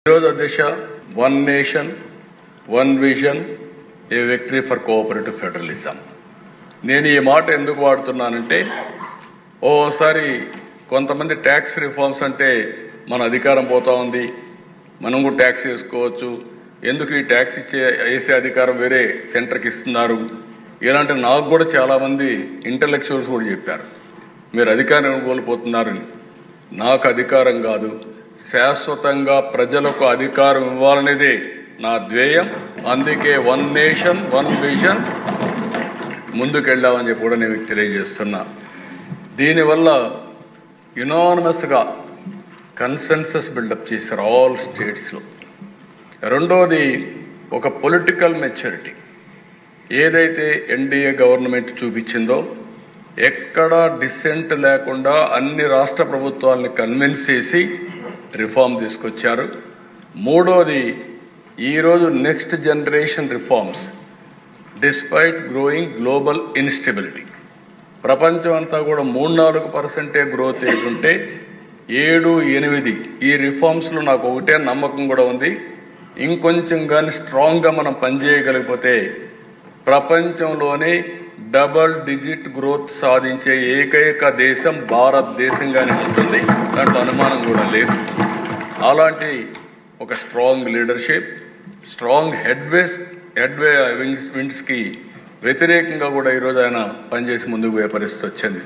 ఈరోజు దిశ one nation one vision a victory for cooperative federalism. నేను ఈ మాట ఎందుకు వాడుతున్నానంటే, ఓసారి కొంతమంది ట్యాక్స్ రిఫార్మ్స్ అంటే మన అధికారం పోతా ఉంది, మనం కూడా ట్యాక్స్ వేసుకోవచ్చు, ఎందుకు ఈ ట్యాక్స్ వేసే అధికారం వేరే సెంటర్కి ఇస్తున్నారు, ఇలాంటి నాకు కూడా చాలా మంది ఇంటలెక్చువల్స్ కూడా చెప్పారు, మీరు అధికారం కోల్పోతున్నారని. నాకు అధికారం కాదు, శాశ్వతంగా ప్రజలకు అధికారం ఇవ్వాలనేదే నా ధ్యేయం. అందుకే వన్ నేషన్ వన్ విజన్ ముందుకెళ్దామని చెప్పి కూడా నేను తెలియజేస్తున్నా. దీనివల్ల యునానిమస్ గా కన్సెన్సస్ బిల్డప్ చేశారు ఆల్ స్టేట్స్ లో. రెండోది ఒక పొలిటికల్ మెచ్యూరిటీ ఏదైతే ఎన్డీఏ గవర్నమెంట్ చూపించిందో, ఎక్కడా డిసెంట్ లేకుండా అన్ని రాష్ట్ర ప్రభుత్వాలని కన్విన్స్ చేసి రిఫార్మ్ తీసుకొచ్చారు. మూడోది, ఈరోజు next generation reforms despite growing global instability, ప్రపంచం అంతా కూడా 3-4% గ్రోత్ ఏంటంటే 7-8 ఈ రిఫార్మ్స్లో నాకు ఒకటే నమ్మకం కూడా ఉంది. ఇంకొంచెం కానీ స్ట్రాంగ్గా మనం పనిచేయగలిగిపోతే ప్రపంచంలోనే డబల్ డిజిట్ గ్రోత్ సాధించే ఏకైక దేశం భారతదేశంగానే ఉంటుంది, దాంట్లో అనుమానం కూడా లేదు. అలాంటి ఒక స్ట్రాంగ్ లీడర్షిప్, స్ట్రాంగ్ విండ్స్ కి వ్యతిరేకంగా కూడా ఈరోజు ఆయన పనిచేసి ముందుకు పోయే పరిస్థితి వచ్చింది.